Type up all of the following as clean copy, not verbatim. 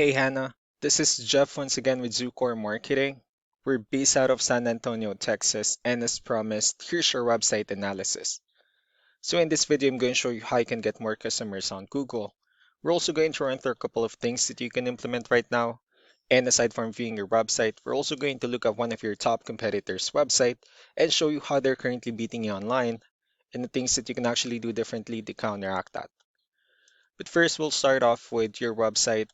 Hey Hannah, this is Jeff once again with Zucore Marketing. We're based out of San Antonio, Texas, and as promised, here's your website analysis. So in this video, I'm going to show you how you can get more customers on Google. We're also going to run through a couple of things that you can implement right now. And aside from viewing your website, we're also going to look at one of your top competitors' website and show you how they're currently beating you online and the things that you can actually do differently to counteract that. But first, we'll start off with your website.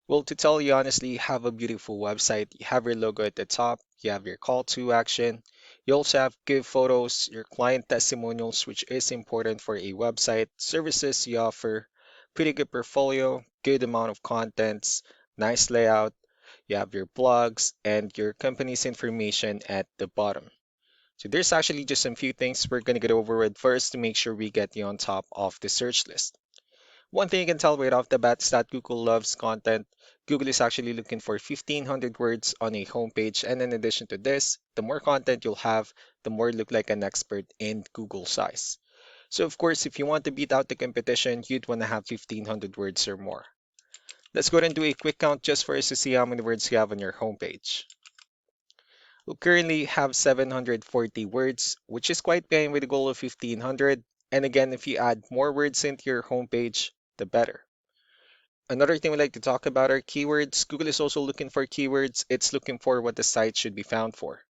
Well, to tell you honestly, you have a beautiful website. You have your logo at the top, you have your call to action. You also have good photos, your client testimonials, which is important for a website, services you offer, pretty good portfolio, good amount of contents, nice layout. You have your blogs and your company's information at the bottom. So there's actually just some few things we're going to get over with first to make sure we get you on top of the search list. One thing you can tell right off the bat is that Google loves content. Google is actually looking for 1,500 words on a homepage. And in addition to this, the more content you'll have, the more you look like an expert in Google size. So of course, if you want to beat out the competition, you'd want to have 1,500 words or more. Let's go ahead and do a quick count just for us to see how many words you have on your homepage. We currently have 740 words, which is quite behind with the goal of 1,500. And again, if you add more words into your homepage, the better. Another thing we like to talk about are keywords. Google is also looking for keywords. It's looking for what the site should be found for.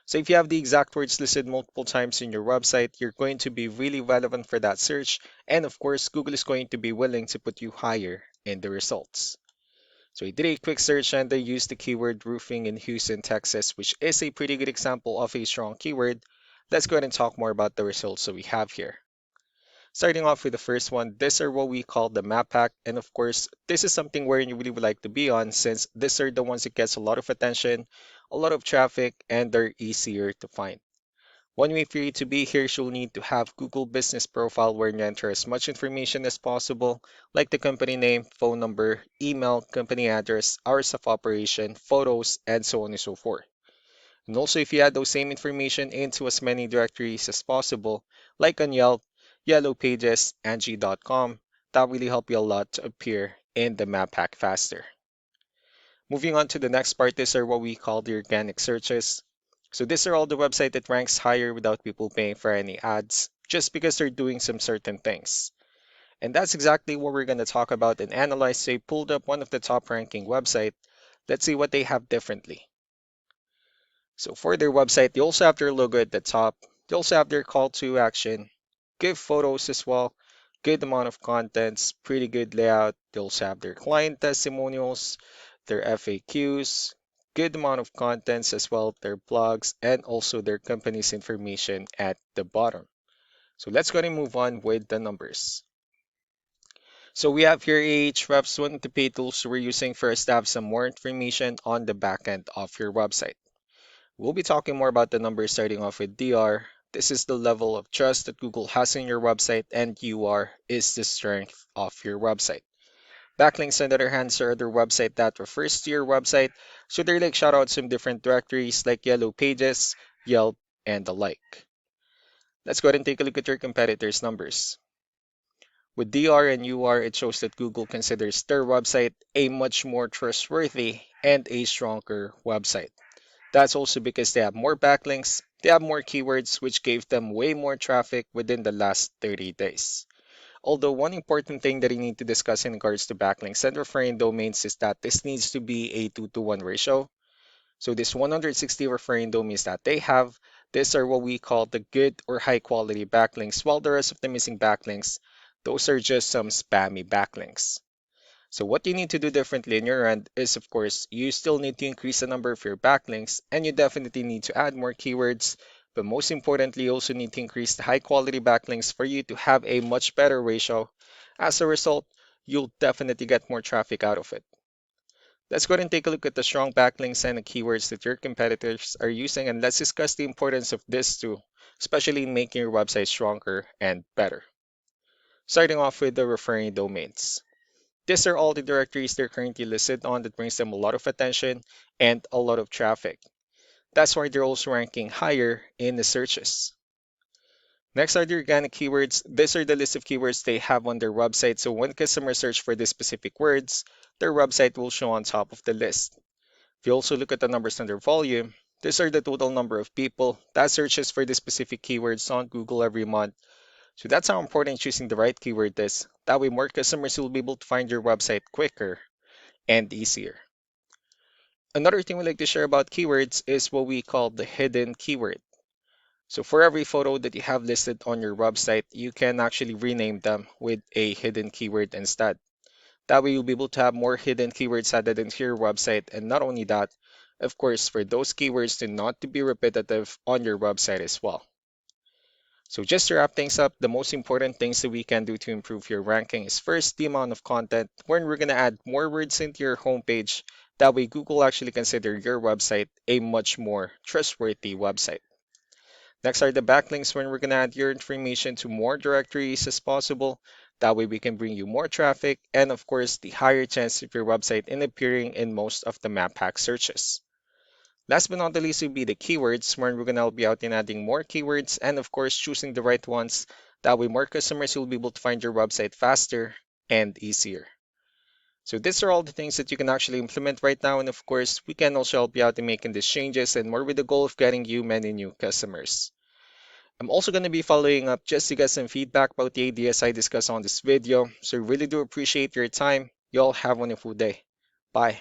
So if you have the exact words listed multiple times in your website, you're going to be really relevant for that search. And of course, Google is going to be willing to put you higher in the results. So I did a quick search and I used the keyword roofing in Houston, Texas, which is a pretty good example of a strong keyword. Let's go ahead and talk more about the results that we have here. Starting off with the first one, these are what we call the map pack. And of course, this is something where you really would like to be on since these are the ones that gets a lot of attention, a lot of traffic, and they're easier to find. One way for you to be here is you'll need to have Google Business Profile where you enter as much information as possible, like the company name, phone number, email, company address, hours of operation, photos, and so on and so forth. And also, if you add those same information into as many directories as possible, like on Yelp, Yellow Pages, Angie.com, that really help you a lot to appear in the map pack faster. Moving on to the next part, these are what we call the organic searches. So these are all the website that ranks higher without people paying for any ads, just because they're doing some certain things. And that's exactly what we're going to talk about and analyze. So I pulled up one of the top ranking website. Let's see what they have differently. So for their website, they also have their logo at the top. They also have their call to action, good photos as well, good amount of contents, pretty good layout. They also have their client testimonials, their FAQs, good amount of contents as well, their blogs, and also their company's information at the bottom. So let's go ahead and move on with the numbers. So we have here Ahrefs, one of the paid tools we're using for us to have some more information on the back end of your website. We'll be talking more about the numbers starting off with DR. This is the level of trust that Google has in your website, and UR is the strength of your website. Backlinks, on the other hand, are other website that refers to your website, so they're like shoutouts from different directories like Yellow Pages, Yelp, and the like. Let's go ahead and take a look at your competitors' numbers. With DR and UR, it shows that Google considers their website a much more trustworthy and a stronger website. That's also because they have more backlinks, they have more keywords, which gave them way more traffic within the last 30 days. Although one important thing that you need to discuss in regards to backlinks and referring domains is that this needs to be a 2-to-1 ratio. So this 160 referring domains that they have, these are what we call the good or high quality backlinks, while the rest of the missing backlinks, those are just some spammy backlinks. So what you need to do differently in your end is, of course, you still need to increase the number of your backlinks, and you definitely need to add more keywords. But most importantly, you also need to increase the high quality backlinks for you to have a much better ratio. As a result, you'll definitely get more traffic out of it. Let's go ahead and take a look at the strong backlinks and the keywords that your competitors are using, and let's discuss the importance of this too, especially in making your website stronger and better. Starting off with the referring domains. These are all the directories they're currently listed on that brings them a lot of attention and a lot of traffic. That's why they're also ranking higher in the searches. Next are the organic keywords. These are the list of keywords they have on their website. So when customers search for these specific words, their website will show on top of the list. If you also look at the numbers under volume, these are the total number of people that searches for the specific keywords on Google every month. So that's how important choosing the right keyword is. That way more customers will be able to find your website quicker and easier. Another thing we like to share about keywords is what we call the hidden keyword. So for every photo that you have listed on your website, you can actually rename them with a hidden keyword instead. That way you'll be able to have more hidden keywords added into your website. And not only that, of course, for those keywords to not to be repetitive on your website as well. So just to wrap things up, the most important things that we can do to improve your ranking is first the amount of content, when we're going to add more words into your homepage. That way Google actually consider your website a much more trustworthy website. Next are the backlinks, when we're going to add your information to more directories as possible. That way we can bring you more traffic and of course the higher chance of your website in appearing in most of the map hack searches. Last but not the least will be the keywords, where we're going to help you out in adding more keywords and of course choosing the right ones. That way more customers will be able to find your website faster and easier. So these are all the things that you can actually implement right now, and of course we can also help you out in making these changes and more with the goal of getting you many new customers. I'm also going to be following up just to get some feedback about the ideas I discussed on this video. So I really do appreciate your time. You all have a wonderful day. Bye.